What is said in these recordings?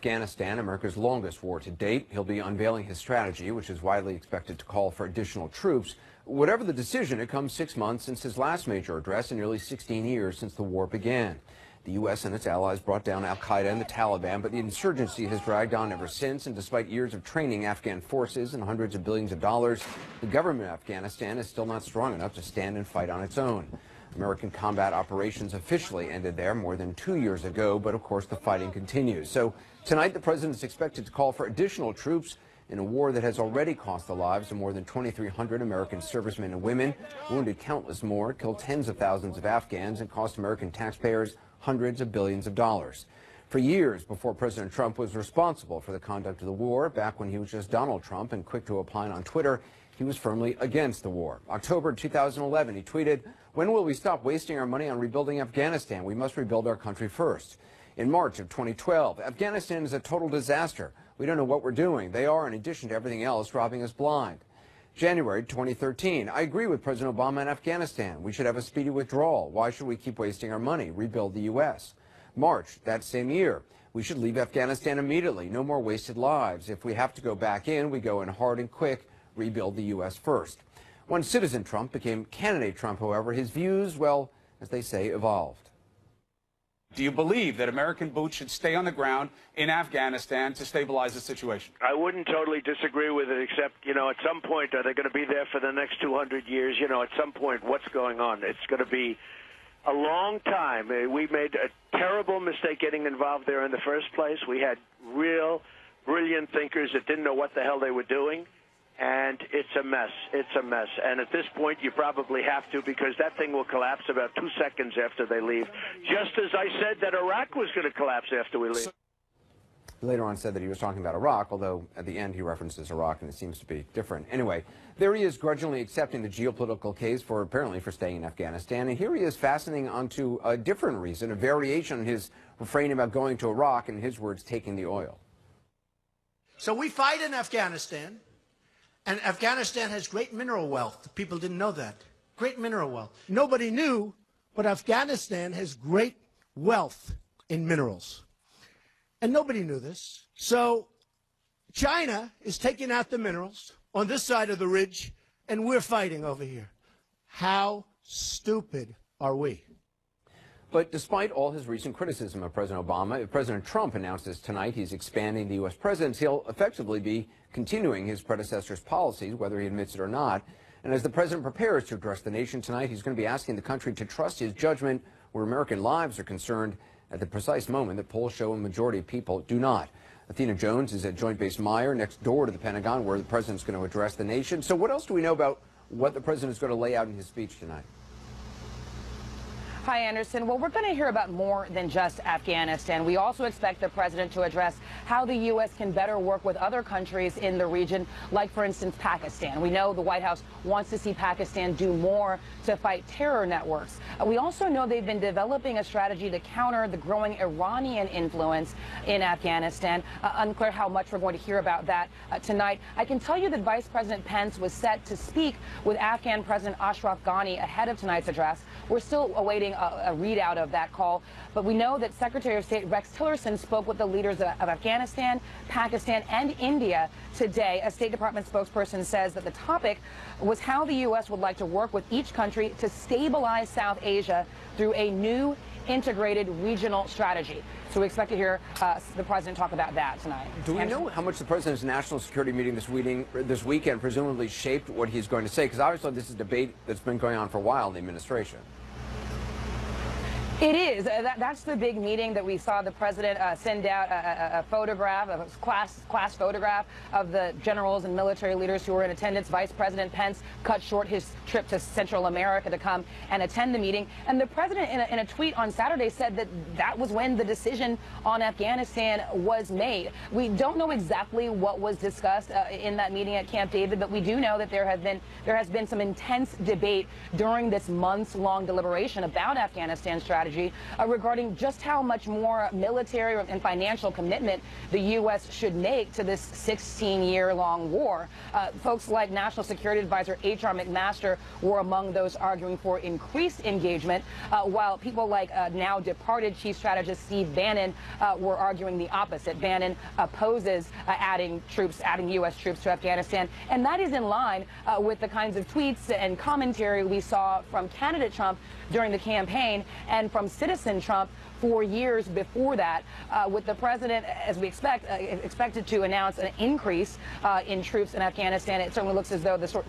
Afghanistan, America's longest war to date. He'll be unveiling his strategy, which is widely expected to call for additional troops. Whatever the decision, it comes 6 months since his last major address and nearly 16 years since the war began. The U.S. and its allies brought down al-Qaeda and the Taliban, but the insurgency has dragged on ever since, and despite years of training Afghan forces and hundreds of billions of dollars, the government of Afghanistan is still not strong enough to stand and fight on its own. American combat operations officially ended there more than 2 years ago, but of course the fighting continues. So tonight the president is expected to call for additional troops in a war that has already cost the lives of more than 2,300 American servicemen and women, wounded countless more, killed tens of thousands of Afghans, and cost American taxpayers hundreds of billions of dollars. For years before President Trump was responsible for the conduct of the war, back when he was just Donald Trump and quick to opine on Twitter, he was firmly against the war. October 2011, he tweeted, "When will we stop wasting our money on rebuilding Afghanistan? We must rebuild our country first." In March of 2012, "Afghanistan is a total disaster. We don't know what we're doing. They are, in addition to everything else, robbing us blind." January 2013, "I agree with President Obama in Afghanistan. We should have a speedy withdrawal. Why should we keep wasting our money? Rebuild the U.S." March that same year, "We should leave Afghanistan immediately. No more wasted lives. If we have to go back in, we go in hard and quick. Rebuild the U.S. first." When Citizen Trump became Candidate Trump, however, his views, well, as they say, evolved. Do you believe that American boots should stay on the ground in Afghanistan to stabilize the situation? I wouldn't totally disagree with it, except, at some point, are they going to be there for the next 200 years? At some point, what's going on? It's going to be a long time. We made a terrible mistake getting involved there in the first place. We had real brilliant thinkers that didn't know what the hell they were doing. And it's a mess. It's a mess. And at this point, you probably have to, because that thing will collapse about 2 seconds after they leave, just as I said that Iraq was going to collapse after we leave. He later on said that he was talking about Iraq, although at the end he references Iraq, and it seems to be different. Anyway, there he is grudgingly accepting the geopolitical case apparently for staying in Afghanistan. And here he is fastening onto a different reason, a variation on his refrain about going to Iraq, in his words, taking the oil. So we fight in Afghanistan. And Afghanistan has great mineral wealth. People didn't know that. Great mineral wealth. Nobody knew, but Afghanistan has great wealth in minerals. And nobody knew this. So China is taking out the minerals on this side of the ridge, and we're fighting over here. How stupid are we? But despite all his recent criticism of President Obama, if President Trump announces tonight he's expanding the U.S. presidency, he'll effectively be continuing his predecessor's policies, whether he admits it or not. And as the president prepares to address the nation tonight, he's going to be asking the country to trust his judgment where American lives are concerned at the precise moment that polls show a majority of people do not. Athena Jones is at Joint Base Meyer, next door to the Pentagon, where the president's going to address the nation. So what else do we know about what the president is going to lay out in his speech tonight? Hi, Anderson. Well, we're going to hear about more than just Afghanistan. We also expect the president to address how the U.S. can better work with other countries in the region, like, for instance, Pakistan. We know the White House wants to see Pakistan do more to fight terror networks. We also know they've been developing a strategy to counter the growing Iranian influence in Afghanistan. Unclear how much we're going to hear about that tonight. I can tell you that Vice President Pence was set to speak with Afghan President Ashraf Ghani ahead of tonight's address. We're still awaiting a readout of that call, but we know that Secretary of State Rex Tillerson spoke with the leaders of Afghanistan, Pakistan, and India today. A State Department spokesperson says that the topic was how the U.S. would like to work with each country to stabilize South Asia through a new integrated regional strategy. So we expect to hear the president talk about that tonight. Do we know how much the president's national security meeting this weekend presumably shaped what he's going to say? Because obviously this is a debate that's been going on for a while in the administration. It is. That's the big meeting that we saw the president send out a photograph, a class photograph of the generals and military leaders who were in attendance. Vice President Pence cut short his trip to Central America to come and attend the meeting. And the president, in a tweet on Saturday, said that that was when the decision on Afghanistan was made. We don't know exactly what was discussed in that meeting at Camp David, but we do know that there has been some intense debate during this months-long deliberation about Afghanistan strategy. strategy regarding just how much more military and financial commitment the U.S. should make to this 16-year-long war. Folks like National Security Advisor H.R. McMaster were among those arguing for increased engagement, while people like now departed Chief Strategist Steve Bannon were arguing the opposite. Bannon opposes adding U.S. troops to Afghanistan, and that is in line with the kinds of tweets and commentary we saw from candidate Trump during the campaign and from citizen Trump for years before that, with the president, as we expected to announce an increase in troops in Afghanistan. It certainly looks as though the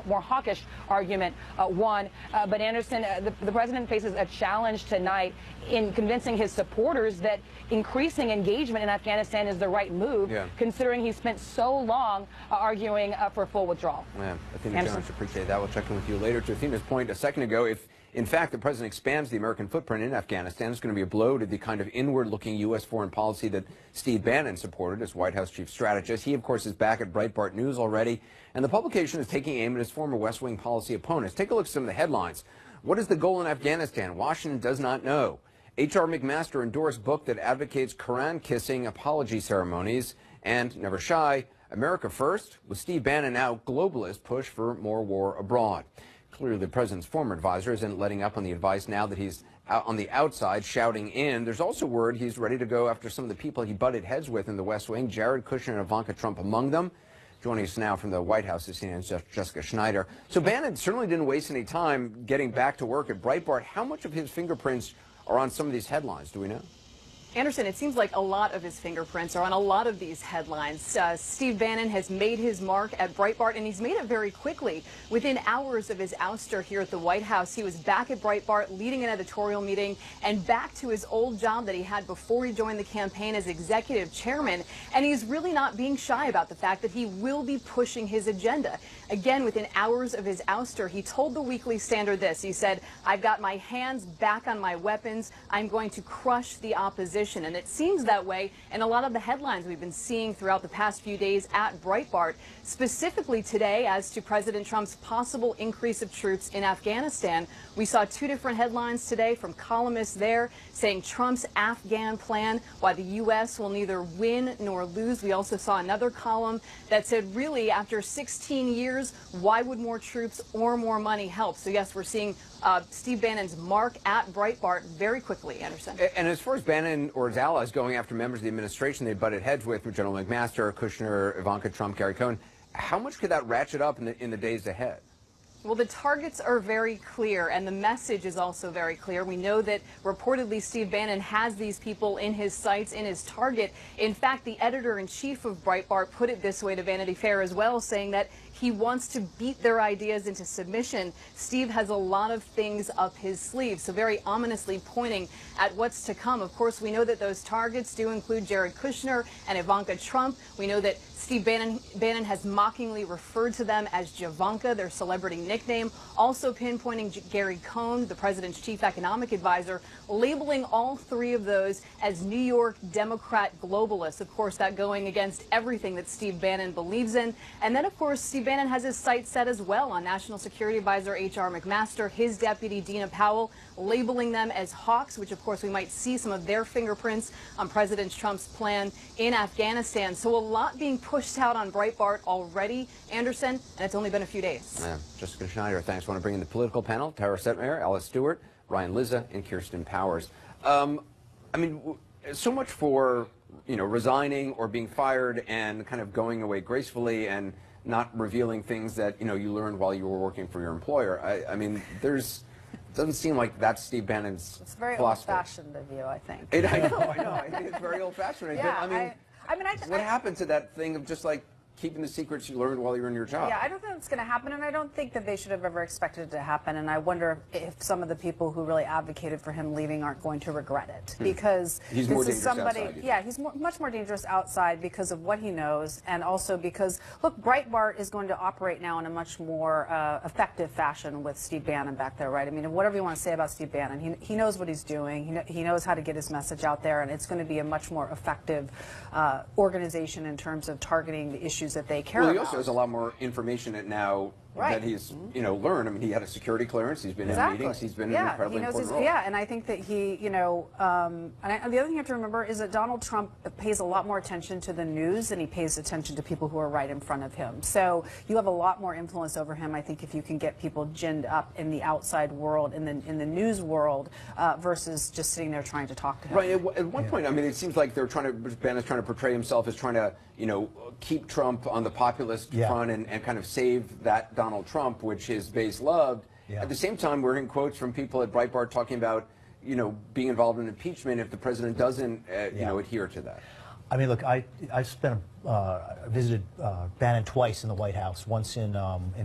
more hawkish argument won. But Anderson, the president faces a challenge tonight in convincing his supporters that increasing engagement in Afghanistan is the right move, considering he spent so long arguing for full withdrawal. Yeah, Athena Jones, appreciate that. We'll check in with you later. To Athena's point a second ago, if in fact the president expands the American footprint in Afghanistan, it's going to be a blow to the kind of inward-looking U.S. foreign policy that Steve Bannon supported as White House chief strategist. He, of course, is back at Breitbart News already, and the publication is taking aim at his former West Wing policy opponents. Take a look at some of the headlines. What is the goal in Afghanistan? Washington does not know. H.R. McMaster endorsed book that advocates Quran-kissing apology ceremonies, and Never Shy, America First, with Steve Bannon now globalist push for more war abroad. Clearly, the president's former advisor isn't letting up on the advice now that he's out on the outside shouting in. There's also word he's ready to go after some of the people he butted heads with in the West Wing, Jared Kushner and Ivanka Trump among them. Joining us now from the White House is CNN Jessica Schneider. So Bannon certainly didn't waste any time getting back to work at Breitbart. How much of his fingerprints are on some of these headlines? Do we know? Anderson, it seems like a lot of his fingerprints are on a lot of these headlines. Steve Bannon has made his mark at Breitbart, and he's made it very quickly. Within hours of his ouster here at the White House, he was back at Breitbart leading an editorial meeting and back to his old job that he had before he joined the campaign as executive chairman. And he's really not being shy about the fact that he will be pushing his agenda. Again, within hours of his ouster, he told the Weekly Standard this. He said, "I've got my hands back on my weapons. I'm going to crush the opposition." And it seems that way in a lot of the headlines we've been seeing throughout the past few days at Breitbart, specifically today as to President Trump's possible increase of troops in Afghanistan. We saw two different headlines today from columnists there saying Trump's Afghan plan, why the U.S. will neither win nor lose. We also saw another column that said, really, after 16 years, why would more troops or more money help? So, yes, we're seeing Steve Bannon's mark at Breitbart very quickly, Anderson. And as far as Bannon or his allies going after members of the administration they butted heads with General McMaster, Kushner, Ivanka Trump, Gary Cohn, how much could that ratchet up in the days ahead? Well, the targets are very clear, and the message is also very clear. We know that reportedly Steve Bannon has these people in his sights, in his target. In fact, the editor-in-chief of Breitbart put it this way to Vanity Fair as well, saying that he wants to beat their ideas into submission. Steve has a lot of things up his sleeve, so very ominously pointing at what's to come. Of course, we know that those targets do include Jared Kushner and Ivanka Trump. We know that Steve Bannon has mockingly referred to them as Javanka, their celebrity nickname, also pinpointing Gary Cohn, the president's chief economic advisor, labeling all three of those as New York Democrat globalists. Of course, that going against everything that Steve Bannon believes in. And then, of course, Steve Bannon has his sights set as well on National Security Advisor H.R. McMaster, his deputy Dina Powell, labeling them as hawks, which, of course, we might see some of their fingerprints on President Trump's plan in Afghanistan. So a lot being pushed out on Breitbart already, Anderson, and it's only been a few days. Yeah, Jessica Schneider, thanks. I want to bring in the political panel, Tara Setmeyer, Alice Stewart, Ryan Lizza, and Kirsten Powers. I mean, so much for, resigning or being fired and kind of going away gracefully and not revealing things that, you learned while you were working for your employer. I mean, doesn't seem like that's Steve Bannon's It's very philosophy. old-fashioned of you, I think. I know. I think it's very old-fashioned. Yeah, what happened to that thing of just like keeping the secrets you learned while you were in your job? Yeah, I don't think that's going to happen, and I don't think that they should have ever expected it to happen. And I wonder if some of the people who really advocated for him leaving aren't going to regret it, because he's this more is somebody. outside, yeah, he's much more dangerous outside because of what he knows, and also because look, Breitbart is going to operate now in a much more effective fashion with Steve Bannon back there, right? I mean, whatever you want to say about Steve Bannon, he knows what he's doing. He knows how to get his message out there, and it's going to be a much more effective organization in terms of targeting the issues that they care about. Also has a lot more information now that he's, learned. I mean, he had a security clearance. He's been in meetings. He's been in an incredibly important role. Yeah, and I think that he, and the other thing you have to remember is that Donald Trump pays a lot more attention to the news than he pays attention to people who are right in front of him. So you have a lot more influence over him, I think, if you can get people ginned up in the outside world, in the news world, versus just sitting there trying to talk to him. Right. At one point, I mean, it seems like Bannon's trying to portray himself as trying to, keep Trump on the populist front and kind of save that Donald Trump, which his base loved. Yeah. At the same time, we're hearing quotes from people at Breitbart talking about, being involved in impeachment if the president doesn't, adhere to that. I mean, look, I visited Bannon twice in the White House, once in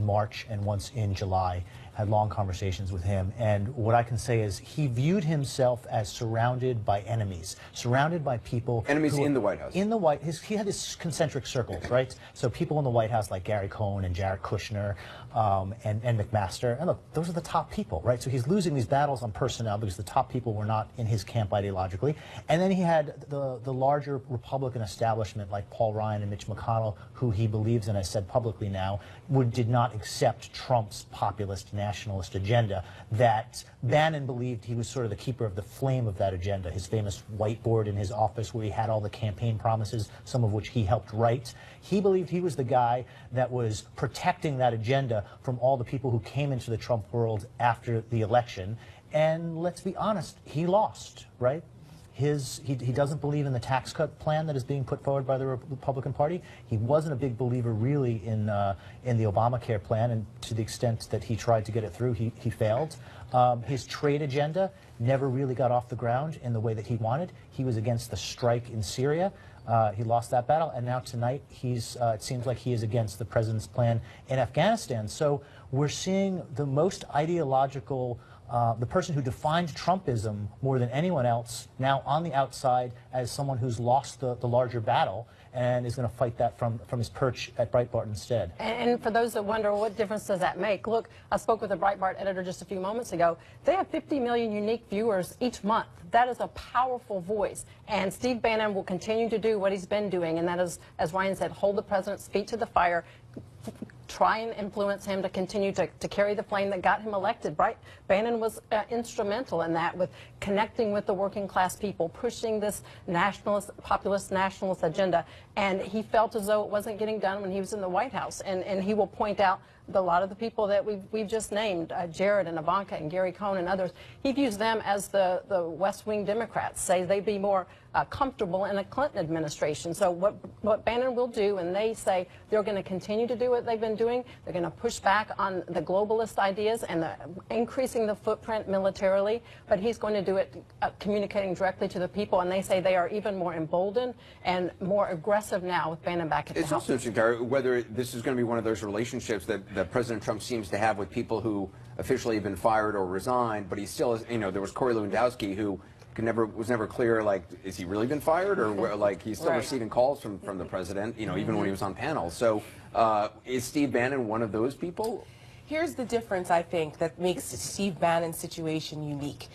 March and once in July. Had long conversations with him, and what I can say is he viewed himself as surrounded by enemies, surrounded by people. Enemies in the White House. In the he had his concentric circles, right? So people in the White House like Gary Cohn and Jared Kushner and McMaster, and look, those are the top people, right? So he's losing these battles on personnel because the top people were not in his camp ideologically, and then he had the larger Republican establishment like Paul Ryan and Mitch McConnell, who he believes, and has said publicly now, did not accept Trump's populist nationalist agenda, that Bannon believed he was sort of the keeper of the flame of that agenda. His famous whiteboard in his office where he had all the campaign promises, some of which he helped write. He believed he was the guy that was protecting that agenda from all the people who came into the Trump world after the election. And let's be honest, he lost, right? He doesn't believe in the tax cut plan that is being put forward by the Republican Party. He wasn't a big believer really in the Obamacare plan, and to the extent that he tried to get it through, he failed. His trade agenda never really got off the ground in the way that he wanted. He was against the strike in Syria. He lost that battle, and now tonight it seems like he is against the president's plan in Afghanistan. So we're seeing the most ideological, the person who defined Trumpism more than anyone else, now on the outside as someone who's lost the larger battle and is going to fight that from his perch at Breitbart instead. And for those that wonder, what difference does that make? Look, I spoke with a Breitbart editor just a few moments ago. They have 50 million unique viewers each month. That is a powerful voice. And Steve Bannon will continue to do what he's been doing, and that is, as Ryan said, hold the president's feet to the fire, try and influence him to continue to carry the flame that got him elected. Right? Bannon was instrumental in that, with connecting with the working class people, pushing this populist nationalist agenda, and he felt as though it wasn't getting done when he was in the White House. And he will point out a lot of the people that we've just named, Jared and Ivanka and Gary Cohn and others. He views them as the West Wing Democrats, say they'd be more comfortable in a Clinton administration. So what Bannon will do, and they say they're going to continue to do what they've been doing, they're going to push back on the globalist ideas and increasing the footprint militarily, but he's going to do it communicating directly to the people, and they say they are even more emboldened and more aggressive now with Bannon back at the House. It's also interesting, Tara, whether this is going to be one of those relationships that President Trump seems to have with people who officially have been fired or resigned, but he still is, there was Corey Lewandowski who was never clear, like, is he really been fired, or like he's still receiving calls from the president, even when he was on panels. So is Steve Bannon one of those people? Here's the difference, I think, that makes Steve Bannon's situation unique.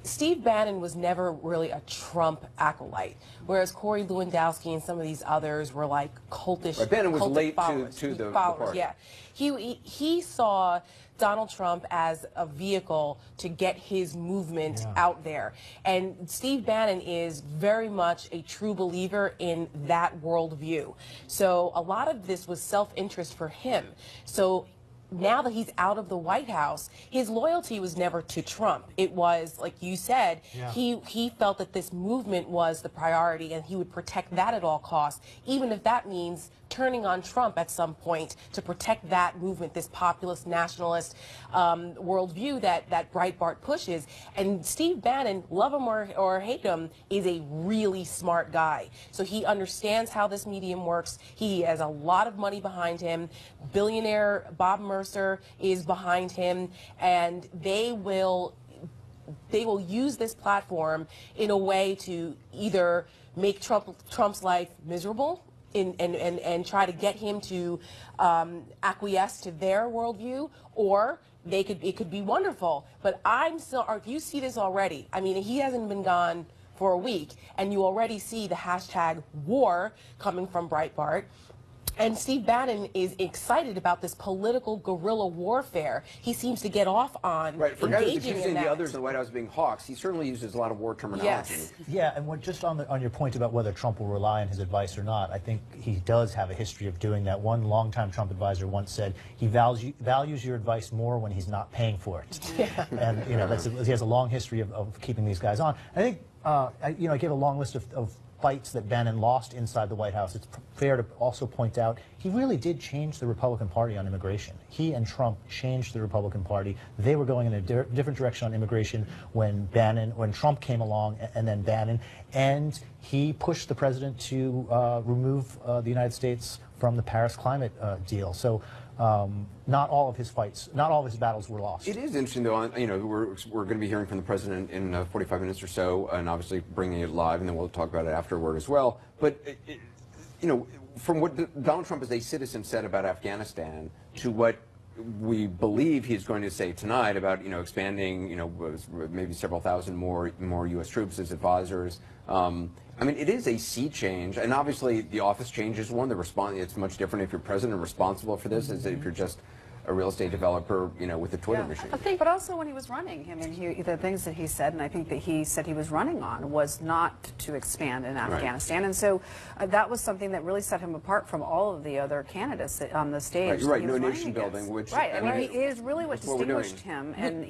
Steve Bannon was never really a Trump acolyte, whereas Corey Lewandowski and some of these others were like cultish. Right, Bannon was late to the party. Yeah, he saw Donald Trump as a vehicle to get his movement out there, and Steve Bannon is very much a true believer in that worldview. So a lot of this was self-interest for him. So now that he's out of the White House, his loyalty was never to Trump. It was, like you said, he felt that this movement was the priority, and he would protect that at all costs, even if that means turning on Trump at some point to protect that movement, this populist nationalist worldview that Breitbart pushes. And Steve Bannon, love him or hate him, is a really smart guy. So he understands how this medium works. He has a lot of money behind him. Billionaire Bob Mercer is behind him, and they will use this platform in a way to either make Trump's life miserable and try to get him to acquiesce to their worldview, or it could be wonderful. But if you see this already, I mean, he hasn't been gone for a week, and you already see the hashtag war coming from Breitbart. And Steve Bannon is excited about this political guerrilla warfare he seems to get off on. Right, for guys engaging accusing in the that. others in the White House being hawks, he certainly uses a lot of war terminology. Yes. Yeah, and just on your point about whether Trump will rely on his advice or not, I think he does have a history of doing that. One longtime Trump advisor once said he values your advice more when he's not paying for it. Yeah. And he has a long history of keeping these guys on. I think I gave a long list of fights that Bannon lost inside the White House. It's fair to also point out he really did change the Republican Party on immigration. He and Trump changed the Republican Party. They were going in a different direction on immigration when Trump came along, and then Bannon, and he pushed the president to remove the United States from the Paris climate deal. So not all of his battles were lost. It is interesting, though. We're going to be hearing from the president in 45 minutes or so, and obviously bringing it live, and then we'll talk about it afterward as well. But from what Donald Trump as a citizen said about Afghanistan to what we believe he's going to say tonight about expanding maybe several thousand more U.S. troops as advisors. I mean, it is a sea change, and obviously the office change is one. It's much different if you're president and responsible for this as if you're just a real estate developer, with a Twitter machine. But also when he was running, I mean, the things that he said, and I think that he said he was running on, was not to expand in Afghanistan. And so that was something that really set him apart from all of the other candidates on the stage. Right, you're right, no nation building, which... Right, I mean, it is really what distinguished him. And,